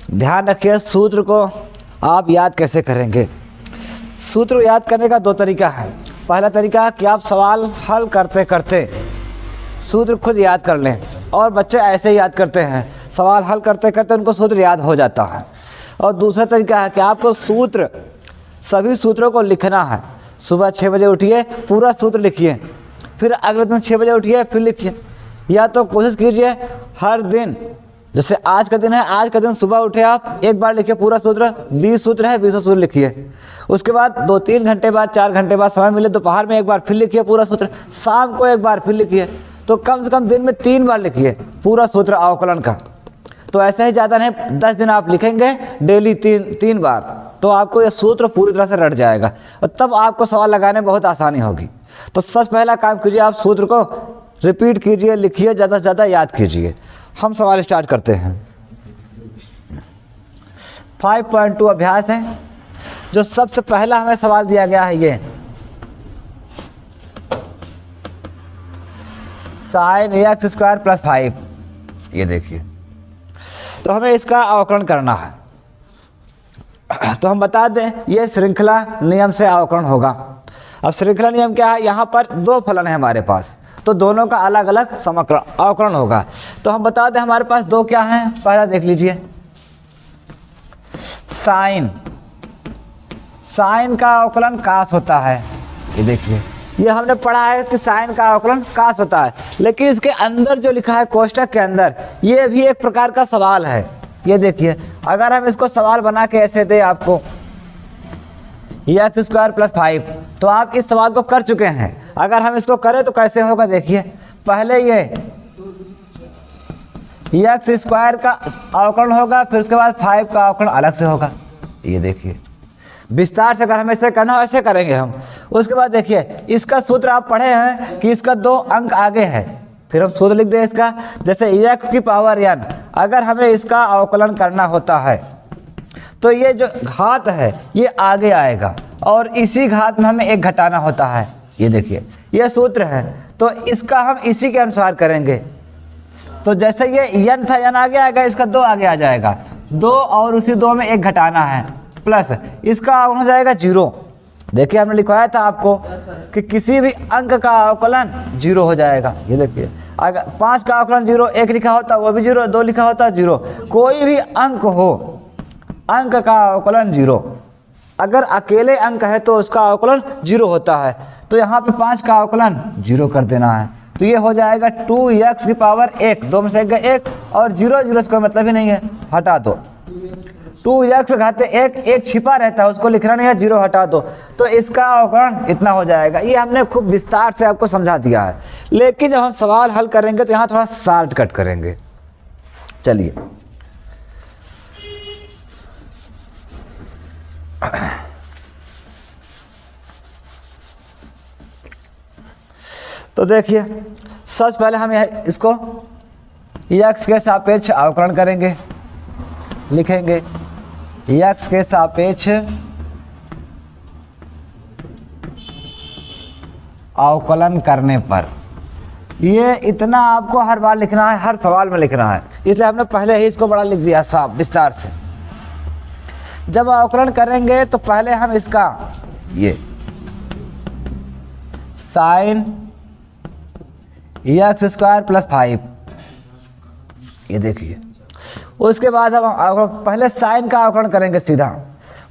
ध्यान रखिए, सूत्र को आप याद कैसे करेंगे। सूत्र याद करने का दो तरीका है। पहला तरीका है कि आप सवाल हल करते करते सूत्र खुद याद कर लें, और बच्चे ऐसे ही याद करते हैं, सवाल हल करते करते उनको सूत्र याद हो जाता है। और दूसरा तरीका है कि आपको सूत्र, सभी सूत्रों को लिखना है। सुबह 6 बजे उठिए, पूरा सूत्र लिखिए, फिर अगले दिन 6 बजे उठिए, फिर लिखिए। या तो कोशिश कीजिए हर दिन, जैसे आज का दिन है, आज का दिन सुबह उठे आप एक बार लिखिए पूरा सूत्र, 20 सूत्र है, 20 सूत्र लिखिए। उसके बाद 2-3 घंटे बाद, 4 घंटे बाद समय मिले दोपहर में एक बार फिर लिखिए पूरा सूत्र, शाम को एक बार फिर लिखिए। तो कम से कम दिन में 3 बार लिखिए पूरा सूत्र अवकलन का। तो ऐसे ही ज़्यादा नहीं, 10 दिन आप लिखेंगे डेली 3 बार, तो आपको ये सूत्र पूरी तरह से रट जाएगा, और तब आपको सवाल लगाने में बहुत आसानी होगी। तो सबसे पहला काम कीजिए, आप सूत्र को रिपीट कीजिए, लिखिए, ज़्यादा से ज़्यादा याद कीजिए। हम सवाल स्टार्ट करते हैं। 5.2 अभ्यास है। जो सबसे पहला हमें सवाल दिया गया है, ये sin ax² + 5, ये देखिए। तो हमें इसका अवकलन करना है। तो हम बता दें, ये श्रृंखला नियम से अवकलन होगा। अब श्रृंखला नियम क्या है, यहाँ पर 2 फलन है हमारे पास, तो दोनों का अलग अलग समकरण अवकलन होगा। तो हम बता दें हमारे पास 2 क्या हैं, पहला देख लीजिए, साइन का अवकलन कास होता है। ये देखिए, ये हमने पढ़ा है कि साइन का अवकलन कास होता है, लेकिन इसके अंदर जो लिखा है कोष्टक के अंदर, ये भी एक प्रकार का सवाल है। ये देखिए, अगर हम इसको सवाल बना के ऐसे दे आपको x² + 5, तो आप इस सवाल को कर चुके हैं। अगर हम इसको करें तो कैसे होगा, देखिए, पहले ये x² का अवकलन होगा, फिर उसके बाद 5 का अवकलन अलग से होगा। ये देखिए, विस्तार से अगर हमें ऐसे करना हो ऐसे करेंगे हम। उसके बाद देखिए, इसका सूत्र आप पढ़े हैं कि इसका 2 अंक आगे है, फिर हम सूत्र लिख दें इसका, जैसे x⁴n, अगर हमें इसका अवकलन करना होता है तो ये जो घात है ये आगे आएगा, और इसी घात में हमें एक घटाना होता है। ये देखिए, ये सूत्र है, तो इसका हम इसी के अनुसार करेंगे। तो जैसे ये n था, n आगे आएगा, इसका 2 आगे आ जाएगा, 2 और उसी 2 में एक घटाना है, प्लस इसका हो जाएगा 0। देखिए, हमने लिखवाया था आपको कि किसी भी अंक का अवकलन 0 हो जाएगा। ये देखिए, अगर 5 का अवकलन 0, 1 लिखा होता वो भी 0, 2 लिखा होता 0, कोई भी अंक हो, अंक का अवकलन 0। अगर अकेले अंक है तो उसका अवकलन 0 होता है। तो यहाँ पे 5 का अवकलन 0 कर देना है, तो ये हो जाएगा 2x⁴1, 2 में से 1, और 0 0 से कोई मतलब ही नहीं है, हटा दो। 2x⁴1, 1 छिपा रहता है, उसको लिखना नहीं है, 0 हटा दो, तो इसका अवकलन इतना हो जाएगा। ये हमने खूब विस्तार से आपको समझा दिया है, लेकिन जब हम सवाल हल करेंगे तो यहाँ थोड़ा शॉर्टकट करेंगे। चलिए, तो देखिए, सबसे पहले हम इसको x के सापेक्ष अवकलन करेंगे, लिखेंगे x के सापेक्ष अवकलन करने पर। ये इतना आपको हर बार लिखना है, हर सवाल में लिखना है, इसलिए हमने पहले ही इसको बड़ा लिख दिया साफ विस्तार से। जब अवकलन करेंगे तो पहले हम इसका ये sin x² + 5, ये देखिए, उसके बाद हम पहले साइन का अवकलन करेंगे सीधा।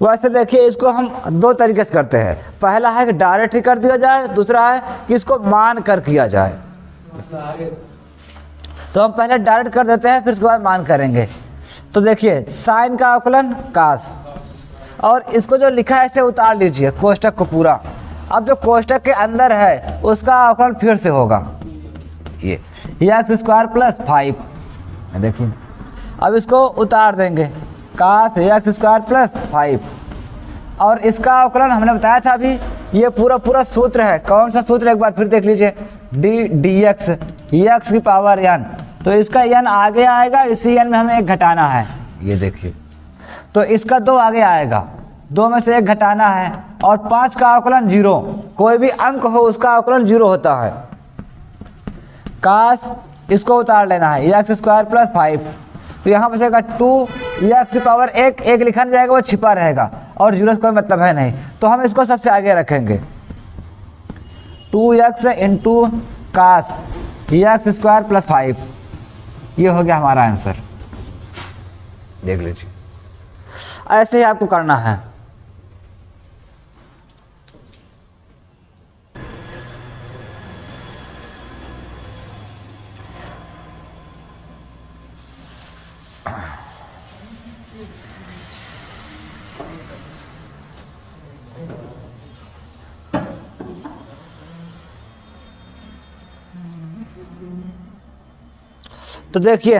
वैसे देखिए, इसको हम 2 तरीके से करते हैं। पहला है कि डायरेक्ट ही कर दिया जाए, दूसरा है कि इसको मान कर किया जाए। तो हम पहले डायरेक्ट कर देते हैं, फिर उसके बाद मान करेंगे। तो देखिए, साइन का अवकलन कास, और इसको जो लिखा है इसे उतार लीजिए कोष्टक को पूरा। अब जो कोष्टक के अंदर है उसका अवकलन फिर से होगा, ये x² + 5। देखिए, अब इसको उतार देंगे, कास x² + 5, और इसका अवकलन हमने बताया था अभी, ये पूरा सूत्र है। कौन सा सूत्र, एक बार फिर देख लीजिए, dx x⁴n, तो इसका n आगे आएगा, इसी n में हमें एक घटाना है। ये देखिए, तो इसका 2 आगे आएगा, 2 में से 1 घटाना है, और 5 का अवकलन 0, कोई भी अंक हो उसका अवकलन 0 होता है। कास, इसको उतार लेना है x² + 5, तो यहाँ बचेगा 2x की पावर एक लिखा नहीं जाएगा, वो छिपा रहेगा और जीरो से कोई मतलब है नहीं, तो हम इसको सबसे आगे रखेंगे। 2x into cos x square plus 5, ये हो गया हमारा आंसर। देख लीजिए, ऐसे ही आपको करना है। तो देखिए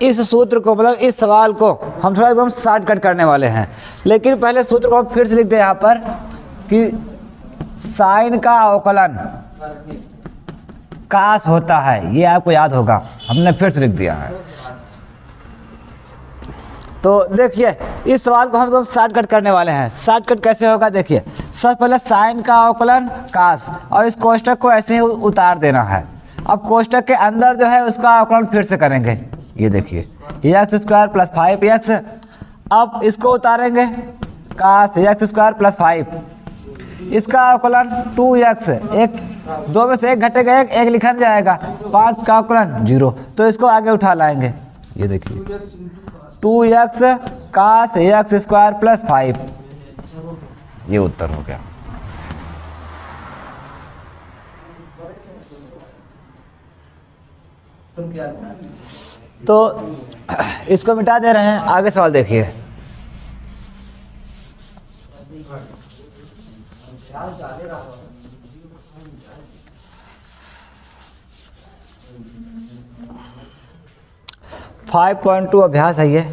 इस सूत्र को, मतलब इस सवाल को हम थोड़ा एकदम शॉर्टकट करने वाले हैं, लेकिन पहले सूत्र को हम फिर से लिख दें यहाँ पर कि साइन का अवकलन कास होता है, ये आपको याद होगा, हमने फिर से लिख दिया है। तो देखिए इस सवाल को हम एकदम शॉर्टकट करने वाले हैं। शॉर्टकट कैसे होगा, देखिए सबसे पहले साइन का अवकलन कास, और इस कोष्टक को ऐसे ही उतार देना है। अब कोष्टक के अंदर जो है उसका अवकलन फिर से करेंगे, ये देखिए एक्स स्क्वायर प्लस 5x। अब इसको उतारेंगे कास एक्स स्क्वायर प्लस 5, इसका अवकलन 2x, एक दो में से एक घटेगा, एक लिखा जाएगा, 5 का अवकलन 0, तो इसको आगे उठा लाएंगे। ये देखिए 2x कास एक्स स्क्वायर प्लस 5, ये उत्तर हो गया। तो इसको मिटा दे रहे हैं, आगे सवाल देखिए। फाइव 5.2 अभ्यास है ये।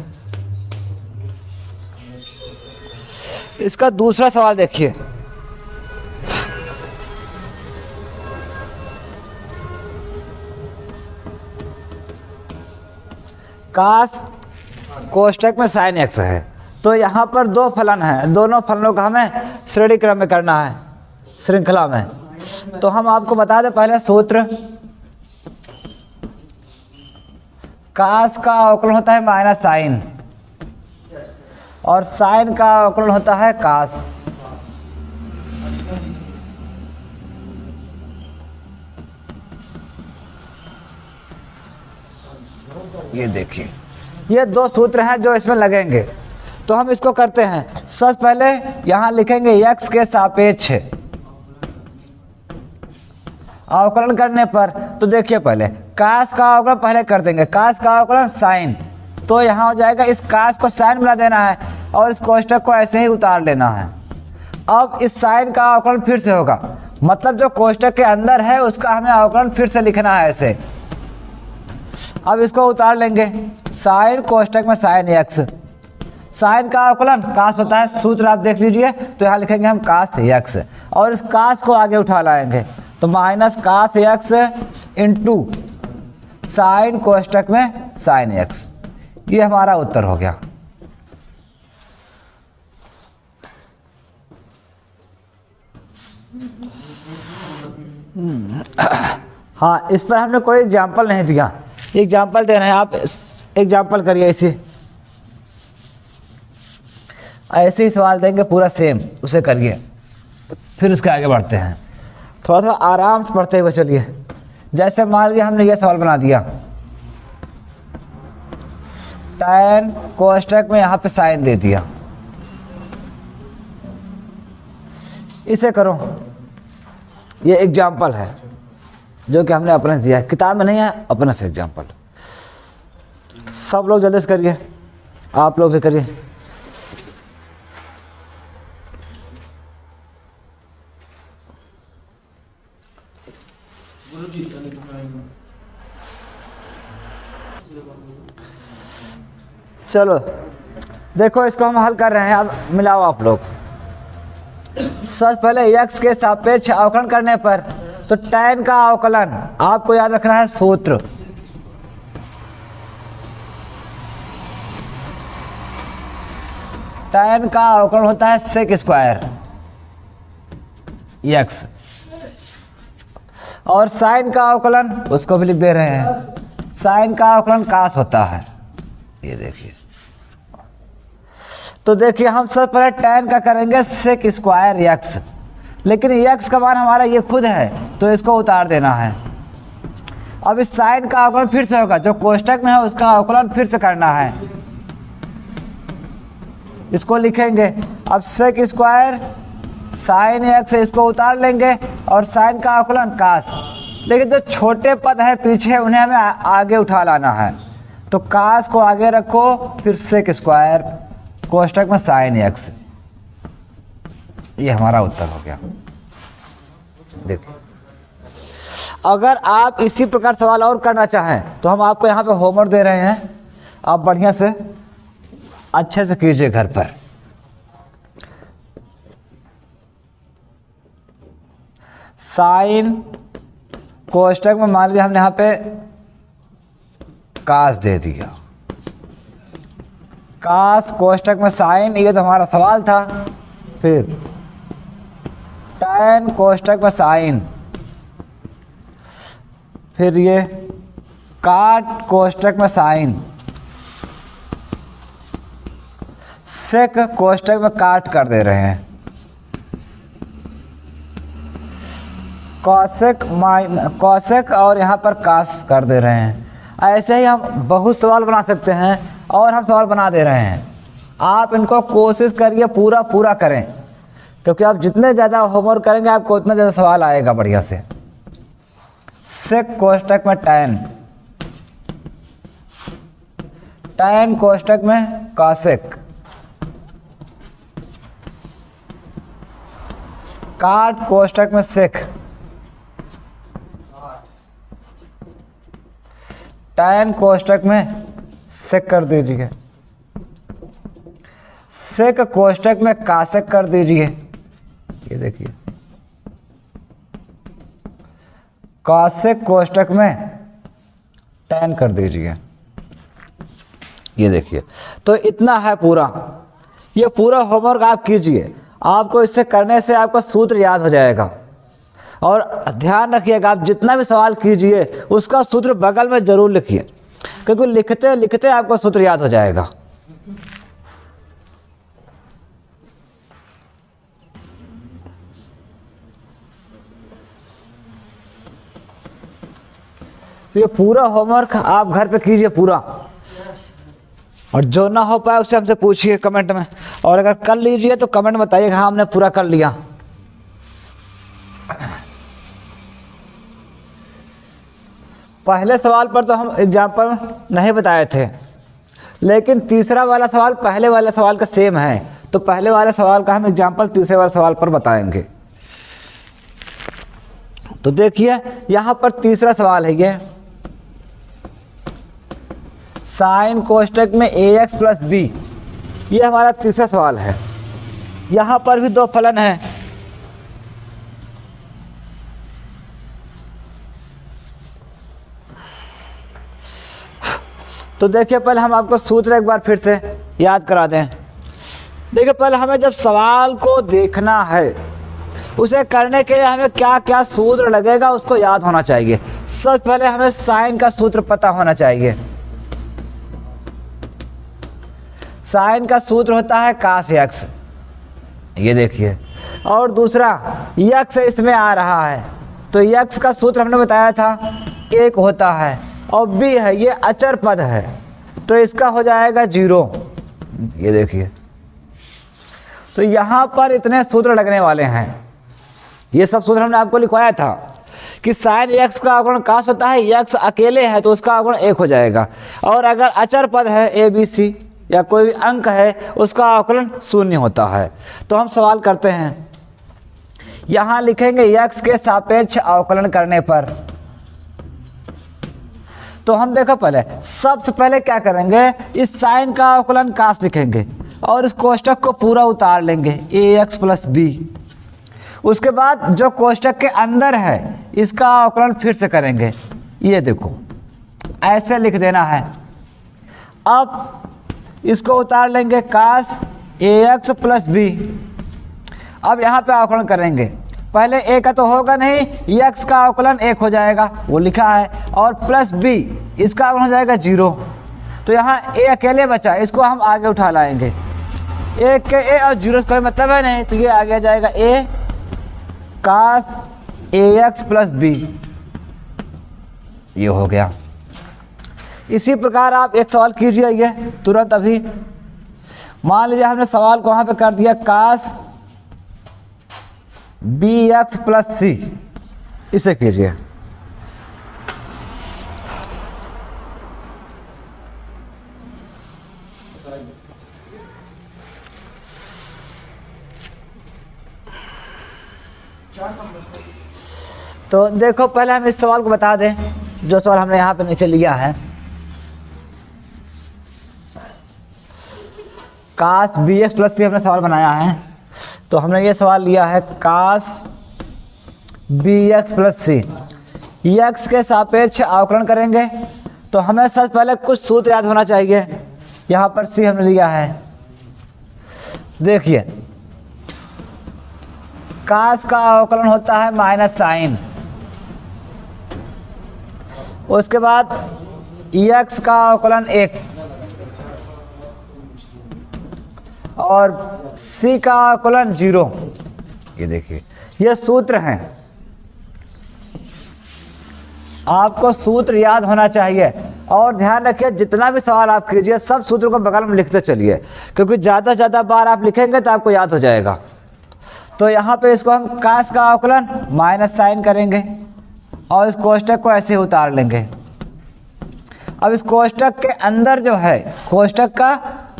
इसका दूसरा सवाल देखिए। कास कोष्टक में साइन x है, तो यहाँ पर दो फलन हैं, दोनों फलनों का हमें श्रेणी क्रम में करना है, श्रृंखला में। तो हम आपको बता दें पहले सूत्र, कास का अवकलन होता है माइनस साइन, और साइन का अवकलन होता है कास। ये देखिए ये दो सूत्र हैं जो इसमें लगेंगे। तो हम इसको करते हैं, सबसे पहले यहां लिखेंगे x के सापेक्ष अवकलन करने पर। तो देखिए पहले कास का अवकलन पहले कर देंगे, कास का अवकलन साइन, तो यहाँ हो जाएगा, इस कास को साइन बना देना है और इस कोष्टक को ऐसे ही उतार लेना है। अब इस साइन का अवकलन फिर से होगा, मतलब जो कोष्टक के अंदर है उसका हमें अवकलन फिर से लिखना है ऐसे। अब इसको उतार लेंगे, साइन कोष्टक में साइन x, साइन का अवकलन कास होता है, सूत्र आप देख लीजिए। तो यहाँ लिखेंगे हम कास x, और इस कास को आगे उठा लाएंगे, तो minus cos x into sine कोष्टक में साइन x, ये हमारा उत्तर हो गया। हाँ, इस पर हमने कोई एग्जाम्पल नहीं दिया, एग्जाम्पल दे रहे हैं, आप एग्जाम्पल करिए इसे। ऐसे ही सवाल देंगे पूरा सेम, उसे करिए, फिर उसके आगे बढ़ते हैं। थोड़ा थोड़ा आराम से पढ़ते हुए चलिए। जैसे मान लीजिए हमने ये सवाल बना दिया, tan कोष्टक में यहाँ पे साइन दे दिया, इसे करो। ये एग्जाम्पल है जो कि हमने अपने से दिया है, किताब में नहीं है, अपने से एग्जाम्पल। सब लोग जल्दी से करिए, आप लोग भी करिए। चलो देखो, इसको हम हल कर रहे हैं, अब मिलाओ आप लोग। सबसे पहले x के सापेक्ष अवकलन करने पर, तो tan का अवकलन आपको याद रखना है सूत्र, tan का अवकलन होता है सेक स्क्वायर x, और sin का अवकलन उसको भी लिख दे रहे हैं, sin का अवकलन कास होता है। ये देखिए, तो देखिए हम सबसे पहले tan का करेंगे सेक स्क्वायर x, लेकिन x का मान हमारा ये खुद है तो इसको उतार देना है। अब इस साइन का अवकलन फिर से होगा, जो कोष्टक में है उसका अवकलन फिर से करना है। इसको लिखेंगे, अब सेक स्क्वायर साइन x, इसको उतार लेंगे और साइन का अवकलन कास। लेकिन जो छोटे पद है पीछे उन्हें हमें आगे उठा लाना है, तो कास को आगे रखो, फिर सेक स्क्वायर कोष्टक में साइन x। ये हमारा उत्तर हो गया। देखिए, अगर आप इसी प्रकार सवाल और करना चाहें तो हम आपको यहाँ पे होमवर्क दे रहे हैं, आप बढ़िया से अच्छे से कीजिए घर पर। साइन कोष्टक में मान लीजिए हमने यहाँ पे कास दे दिया, कास कोष्टक में साइन, ये तो हमारा सवाल था। फिर tan कोष्टक में साइन, फिर ये काट कोष्टक में साइन, सेक कोष्टक में काट कर दे रहे हैं, कौशिक और यहाँ पर कास कर दे रहे हैं। ऐसे ही हम बहुत सवाल बना सकते हैं और हम सवाल बना दे रहे हैं। आप इनको कोशिश करिए पूरा करें, क्योंकि आप जितने ज़्यादा होमवर्क करेंगे आपको उतना ज़्यादा सवाल आएगा बढ़िया से। सेक कोष्टक में tan कोष्टक में कौशिक, काट कोष्टक में सेक, tan कोष्टक में सेक कर दीजिए, सेक कोष्टक में काशिक कर दीजिए। ये देखिए, कौशिक कोष्टक में tan कर दीजिए। ये देखिए, तो इतना है पूरा। ये पूरा होमवर्क आप कीजिए, आपको इससे करने से आपका सूत्र याद हो जाएगा। और ध्यान रखिएगा, आप जितना भी सवाल कीजिए उसका सूत्र बगल में ज़रूर लिखिए, क्योंकि लिखते लिखते आपको सूत्र याद हो जाएगा। तो ये पूरा होमवर्क आप घर पे कीजिए पूरा, और जो ना हो पाए उससे हमसे पूछिए कमेंट में, और अगर कर लीजिए तो कमेंट में बताइएगा हाँ हमने पूरा कर लिया। पहले सवाल पर तो हम एग्जाम्पल नहीं बताए थे, लेकिन तीसरा वाला सवाल पहले वाले सवाल का सेम है, तो पहले वाले सवाल का हम एग्जाम्पल तीसरे वाले सवाल पर बताएंगे। तो देखिए यहाँ पर तीसरा सवाल है, ये साइन कोष्टक में ax प्लस b, ये हमारा तीसरा सवाल है। यहाँ पर भी दो फलन है, तो देखिए पहले हम आपको सूत्र एक बार फिर से याद करा दें। देखिए पहले हमें जब सवाल को देखना है, उसे करने के लिए हमें क्या क्या सूत्र लगेगा उसको याद होना चाहिए। सबसे पहले हमें साइन का सूत्र पता होना चाहिए। साइन का सूत्र होता है कास x, ये देखिए, और दूसरा x इसमें आ रहा है, तो x का सूत्र हमने बताया था 1 होता है, और b है ये अचर पद है तो इसका हो जाएगा 0। ये देखिए, तो यहाँ पर इतने सूत्र लगने वाले हैं। ये सब सूत्र हमने आपको लिखवाया था कि साइन x का अवकलन कास होता है, x अकेले है तो उसका अवकलन 1 हो जाएगा, और अगर अचर पद है a b c या कोई भी अंक है उसका अवकलन 0 होता है। तो हम सवाल करते हैं, यहाँ लिखेंगे x के सापेक्ष अवकलन करने पर। तो हम देखो पहले सबसे पहले क्या करेंगे, इस साइन का अवकलन कास लिखेंगे और इस कोष्टक को पूरा उतार लेंगे ax प्लस b। उसके बाद जो कोष्टक के अंदर है इसका अवकलन फिर से करेंगे। ये देखो ऐसे लिख देना है। अब इसको उतार लेंगे कास ax प्लस b। अब यहाँ पे अवकलन करेंगे, पहले a का तो होगा नहीं, x का अवकलन 1 हो जाएगा, वो लिखा है, और प्लस b इसका अवकलन हो जाएगा 0। तो यहाँ ए अकेले बचा, इसको हम आगे उठा लाएंगे। ए के ए और जीरो से कोई मतलब है नहीं, तो ये आगे आ जाएगा ए कास ए एक्स प्लस बी, ये हो गया। इसी प्रकार आप एक सवाल कीजिए ये तुरंत अभी। मान लीजिए हमने सवाल को वहाँ पे कर दिया कास बी एक्स प्लस सी, इसे कीजिए। तो देखो पहले हम इस सवाल को बता दें, जो सवाल हमने यहाँ पे नीचे लिया है, कास बी एक्स प्लस सी हमने सवाल बनाया है। तो हमने ये सवाल लिया है कास बी एक्स प्लस सी, एक्स के सापेक्ष अवकलन करेंगे। तो हमें सबसे पहले कुछ सूत्र याद होना चाहिए। यहाँ पर सी हमने लिया है, देखिए कास का अवकलन होता है माइनस साइन, उसके बाद एक्स का अवकलन 1 और सी का अवकलन 0। ये देखिए ये सूत्र हैं, आपको सूत्र याद होना चाहिए। और ध्यान रखिए जितना भी सवाल आप कीजिए सब सूत्रों को बगल में लिखते चलिए, क्योंकि ज़्यादा से ज़्यादा बार आप लिखेंगे तो आपको याद हो जाएगा। तो यहाँ पे इसको हम कास का अवकलन माइनस साइन करेंगे और इस कोष्टक को ऐसे उतार लेंगे। अब इस कोष्टक के अंदर जो है, कोष्टक का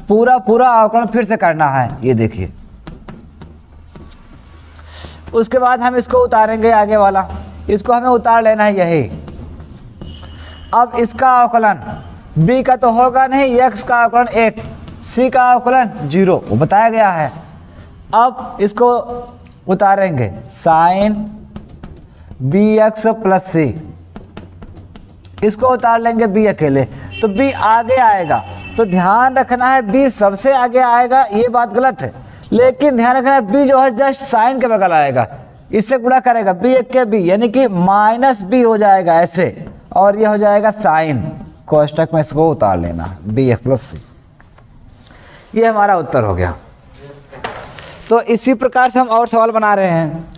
पूरा पूरा अवकलन फिर से करना है, ये देखिए। उसके बाद हम इसको उतारेंगे आगे वाला, इसको हमें उतार लेना है यही। अब इसका अवकलन b का तो होगा नहीं, x का अवकलन 1, c का अवकलन 0 वो बताया गया है। अब इसको उतारेंगे साइन bx प्लस c, इसको उतार लेंगे b अकेले, तो b आगे आएगा। तो ध्यान रखना है b सबसे आगे आएगा, ये बात गलत है, लेकिन ध्यान रखना है b जो है जस्ट साइन के बगल आएगा, इससे गुणा करेगा b एक के b, यानी कि माइनस b हो जाएगा ऐसे, और ये हो जाएगा साइन। कोष्टक में इसको उतार लेना b एक प्लस c, ये हमारा उत्तर हो गया। तो इसी प्रकार से हम और सवाल बना रहे हैं।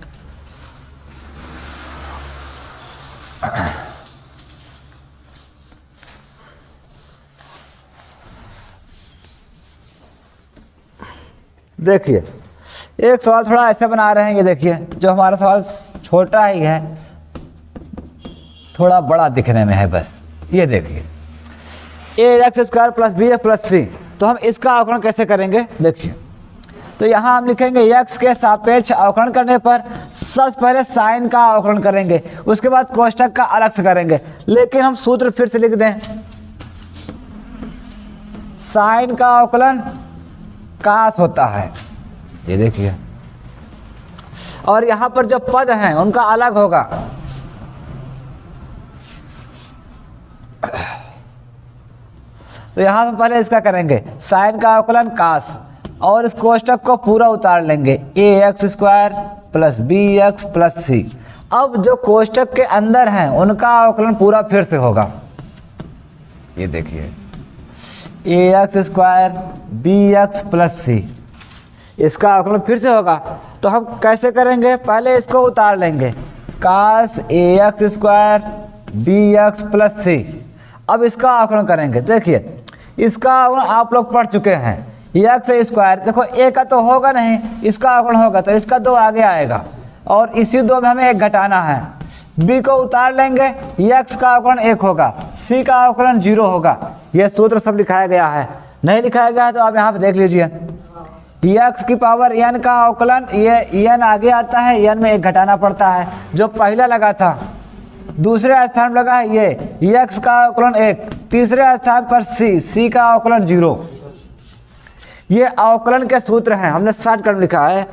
देखिए एक सवाल थोड़ा ऐसे बना रहे हैं, ये देखिए जो हमारा सवाल छोटा ही है, थोड़ा बड़ा दिखने में है बस। ये देखिए a x square plus b x plus c, तो हम इसका अवकलन कैसे करेंगे देखिए। तो यहाँ हम लिखेंगे x के सापेक्ष अवकलन करने पर सबसे पहले साइन का अवकलन करेंगे, उसके बाद कोष्टक का अलग से करेंगे। लेकिन हम सूत्र फिर से लिख दें, साइन का अवकलन कास होता है, ये देखिए, और यहाँ पर जो पद हैं उनका अलग होगा। तो यहाँ हम पहले इसका करेंगे साइन का अवकलन कास, और इस कोष्टक को पूरा उतार लेंगे a x square plus b x plus c. अब जो कोष्टक के अंदर हैं उनका अवकलन पूरा फिर से होगा, ये देखिए a x square b x plus c, इसका अवकलन फिर से होगा। तो हम कैसे करेंगे, पहले इसको उतार लेंगे cos a x square b x plus c. अब इसका अवकलन करेंगे, देखिए इसका अवकलन आप लोग पढ़ चुके हैं, एक्स स्क्वायर, देखो ए का तो होगा नहीं, इसका अवकलन होगा तो इसका 2 आगे आएगा, और इसी 2 में हमें 1 घटाना है। b को उतार लेंगे, x का अवकलन 1 होगा, c का अवकलन 0 होगा। यह सूत्र सब लिखाया गया है, नहीं लिखाया गया है तो आप यहाँ पे देख लीजिए। x की पावर n का अवकलन, ये n आगे आता है, n में 1 घटाना पड़ता है, जो पहला लगा था दूसरे स्थान पर लगा है ये x का अवकलन 1, तीसरे स्थान पर c का अवकलन 0। ये अवकलन के सूत्र हैं, हमने शॉर्टकट में लिखा है।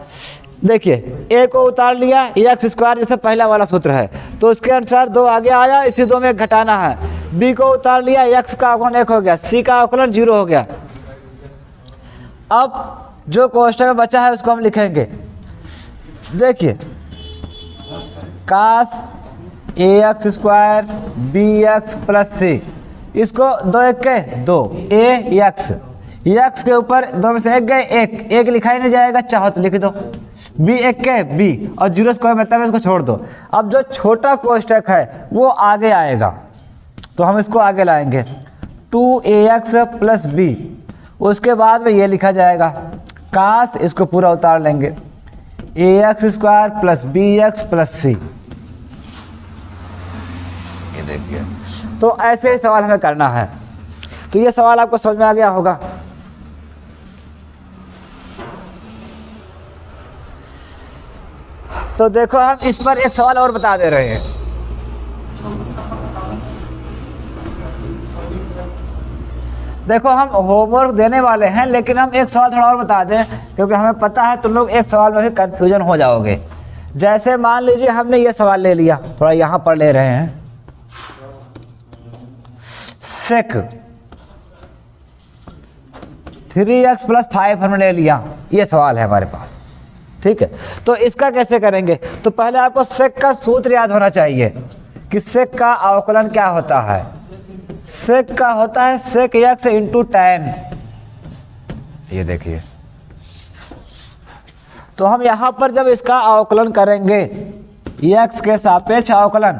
देखिए a को उतार लिया, एक्स स्क्वायर जैसे पहला वाला सूत्र है, तो उसके अनुसार 2 आगे आया, इसी 2 में 1 घटाना है। b को उतार लिया, x का अवकलन 1 हो गया, c का अवकलन 0 हो गया। अब जो कोष्टक में बचा है उसको हम लिखेंगे, देखिए cos a x square b x plus c, इसको 2 1 के 2 ए एक्स, एक्स के ऊपर 2 में से 1 गए, एक लिखा ही नहीं जाएगा, चाहो तो लिख दो। बी 1 के बी, और जीरो से कोई मतलब है, इसको छोड़ दो। अब जो छोटा कोष्टक है वो आगे आएगा, तो हम इसको आगे लाएंगे 2ax प्लस बी, उसके बाद में ये लिखा जाएगा काश, इसको पूरा उतार लेंगे ax square plus bx plus c। ये देखिए, तो ऐसे ही सवाल हमें करना है। तो ये सवाल आपको समझ में आ गया होगा। तो देखो, हम इस पर एक सवाल और बता दे रहे हैं। देखो, हम होमवर्क देने वाले हैं, लेकिन हम एक सवाल थोड़ा और बता दें, क्योंकि हमें पता है तुम लोग एक सवाल में भी कंफ्यूजन हो जाओगे। जैसे मान लीजिए हमने ये सवाल ले लिया, थोड़ा यहाँ पर ले रहे हैं, सेक 3x प्लस 5 हमने ले लिया, ये सवाल है हमारे पास, ठीक है। तो इसका कैसे करेंगे? तो पहले आपको सेक का सूत्र याद होना चाहिए कि सेक का अवकलन क्या होता है। सेक का होता है सेक एक्स इंटू tan। ये देखिए, तो हम यहां पर जब इसका अवकलन करेंगे, एक्स के सापेक्ष अवकलन,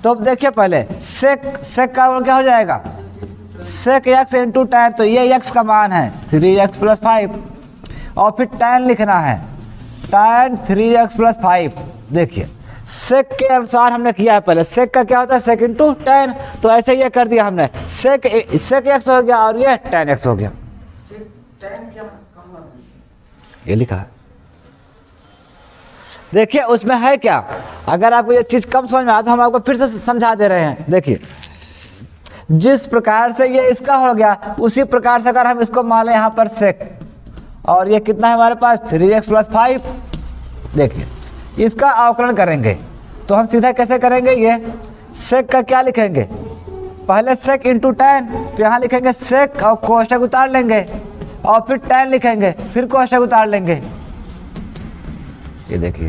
तो अब देखिए पहले सेक का अवकलन क्या हो जाएगा, सेक एक्स इंटू tan, तो ये एक्स का मान है 3x प्लस 5, और फिर tan लिखना है, tan 3x प्लस 5। देखिए, सेक के अनुसार हमने किया है, पहले सेक का क्या होता है, सेक इंटू tan, तो ऐसे ये कर दिया हमने, सेक एक्स हो गया और ये tan x हो गया। ये लिखा है, देखिए उसमें है क्या। अगर आपको ये चीज़ कम समझ में आया तो हम आपको फिर से समझा दे रहे हैं। देखिए, जिस प्रकार से ये इसका हो गया, उसी प्रकार से अगर हम इसको मान लें यहाँ पर सेक, और ये कितना है हमारे पास 3x प्लस 5। देखिए, इसका अवकलन करेंगे तो हम सीधा कैसे करेंगे, ये सेक का क्या लिखेंगे, पहले सेक इंटू tan, तो यहाँ लिखेंगे सेक और कोष्टक उतार लेंगे, और फिर tan लिखेंगे, फिर कोष्टक उतार लेंगे। ये देखिए,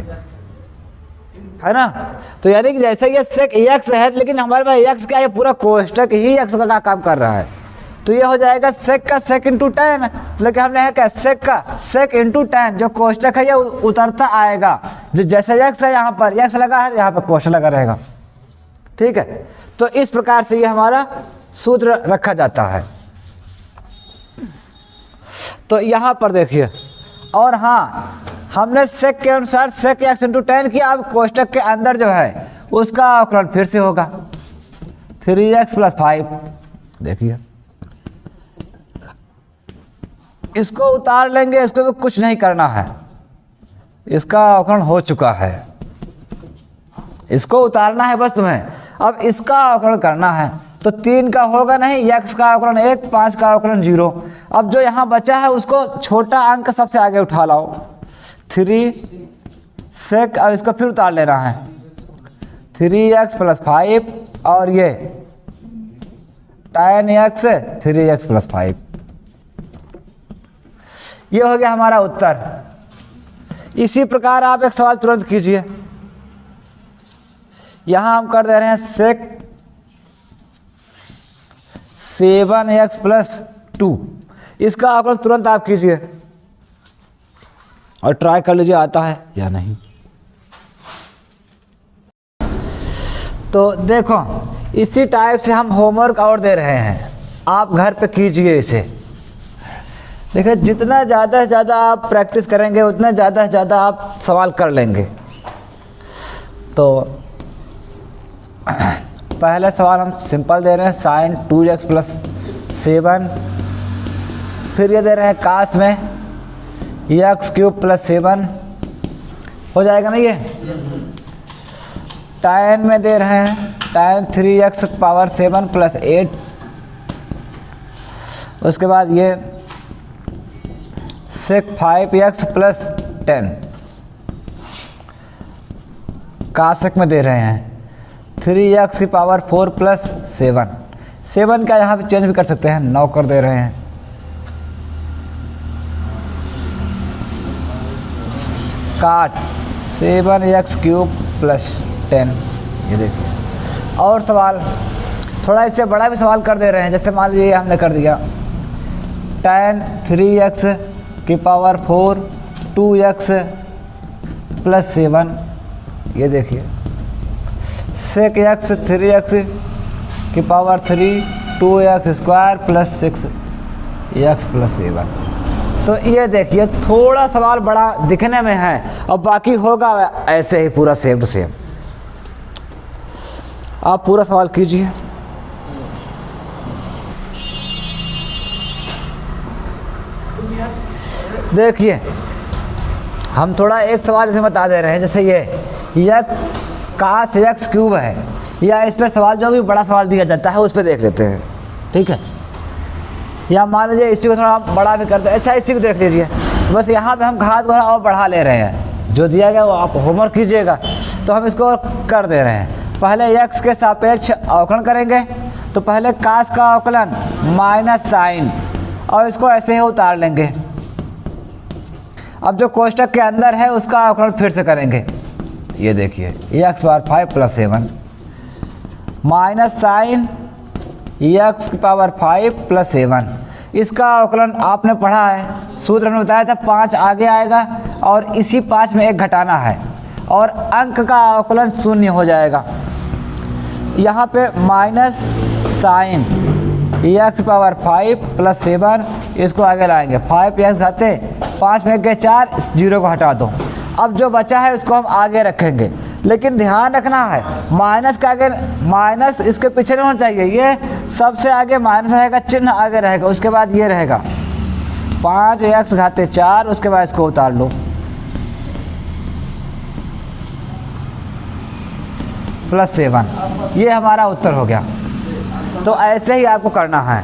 है ना। तो यानी कि जैसे ये सेक एक्स है, लेकिन हमारे पास एक्स क्या है, पूरा कोष्टक ही एक्स का काम कर रहा है, तो ये हो जाएगा सेक का सेक इंटू tan। लेकिन हमने है क्या, सेक का सेक इंटू tan, जो कोष्टक है ये उतरता आएगा, जो जैसे एक्स है यहाँ पर एक्स लगा है, यहाँ पर कोष्टक लगा रहेगा, ठीक है। तो इस प्रकार से ये हमारा सूत्र रखा जाता है। तो यहाँ पर देखिए, और हाँ, हमने सेक के अनुसार सेक एक्स इंटू tan किया, अब कोष्टक के अंदर जो है उसका अवकलन फिर से होगा 3x प्लस 5। देखिए, इसको उतार लेंगे, इसको भी कुछ नहीं करना है, इसका अवकलन हो चुका है, इसको उतारना है बस तुम्हें। अब इसका अवकलन करना है, तो 3 का होगा नहीं, x का अवकलन 1, 5 का अवकलन 0। अब जो यहाँ बचा है उसको छोटा अंक सबसे आगे उठा लाओ, 3 सेक, अब इसको फिर उतार लेना है 3x प्लस 5, और ये tan x 3x प्लस 5। ये हो गया हमारा उत्तर। इसी प्रकार आप एक सवाल तुरंत कीजिए। यहां हम कर दे रहे हैं सेक 7x प्लस 2, इसका अवकलन तुरंत आप कीजिए और ट्राई कर लीजिए आता है या नहीं। तो देखो, इसी टाइप से हम होमवर्क और दे रहे हैं, आप घर पे कीजिए इसे। देखिए, जितना ज़्यादा से ज़्यादा आप प्रैक्टिस करेंगे, उतना ज़्यादा से ज़्यादा आप सवाल कर लेंगे। तो पहला सवाल हम सिंपल दे रहे हैं, साइन 2x प्लस 7, फिर ये दे रहे हैं काश में एक्स क्यूब प्लस 7, हो जाएगा ना ये। tan में दे रहे हैं tan 3x पावर 7 प्लस 8, उसके बाद ये सेक 5x प्लस 10, काशक में दे रहे हैं 3x की पावर 4 प्लस 7 का यहाँ पे चेंज भी कर सकते हैं, 9 कर दे रहे हैं। काट 7x³ + 10। ये देखिए। और सवाल थोड़ा इससे बड़ा भी सवाल कर दे रहे हैं, जैसे मान लीजिए हमने कर दिया tan 3x⁴ 2x + 7। ये देखिए sec x 3x⁴ 2x² + 6x + 7। तो ये देखिए थोड़ा सवाल बड़ा दिखने में है और बाकी होगा ऐसे ही पूरा सेम टू सेम। आप पूरा सवाल कीजिए। देखिए हम थोड़ा एक सवाल इसे बता दे रहे हैं, जैसे ये x cos x³ है, या इस पर सवाल जो भी बड़ा सवाल दिया जाता है उस पर देख लेते हैं, ठीक है। या मान लीजिए इसी को थोड़ा बड़ा भी करते हैं। अच्छा इसी को देख लीजिए, बस यहाँ पे हम घात थोड़ा और बढ़ा ले रहे हैं, जो दिया गया वो आप होमवर्क कीजिएगा। तो हम इसको कर दे रहे हैं, पहले x के सापेक्ष अवकलन करेंगे, तो पहले कास का अवकलन माइनस साइन, और इसको ऐसे ही उतार लेंगे। अब जो कोष्टक के अंदर है उसका अवकलन फिर से करेंगे। ये देखिए x⁵ + 7 माइनस साइन x⁵ + 7। इसका अवकलन आपने पढ़ा है, सूत्र हमने बताया था 5 आगे आएगा और इसी 5 में 1 घटाना है और अंक का अवकलन 0 हो जाएगा। यहाँ पे माइनस साइन x⁵ + 7, इसको आगे लाएंगे। 5x घाते 5 में 1 गए 4, 0 को हटा दो। अब जो बचा है उसको हम आगे रखेंगे, लेकिन ध्यान रखना है माइनस के आगे माइनस इसके पीछे नहीं होना चाहिए। ये सबसे आगे माइनस रहेगा, चिन्ह आगे रहेगा, उसके बाद ये रहेगा 5x घाते 4, उसके बाद इसको उतार लो +7। ये हमारा उत्तर हो गया। तो ऐसे ही आपको करना है।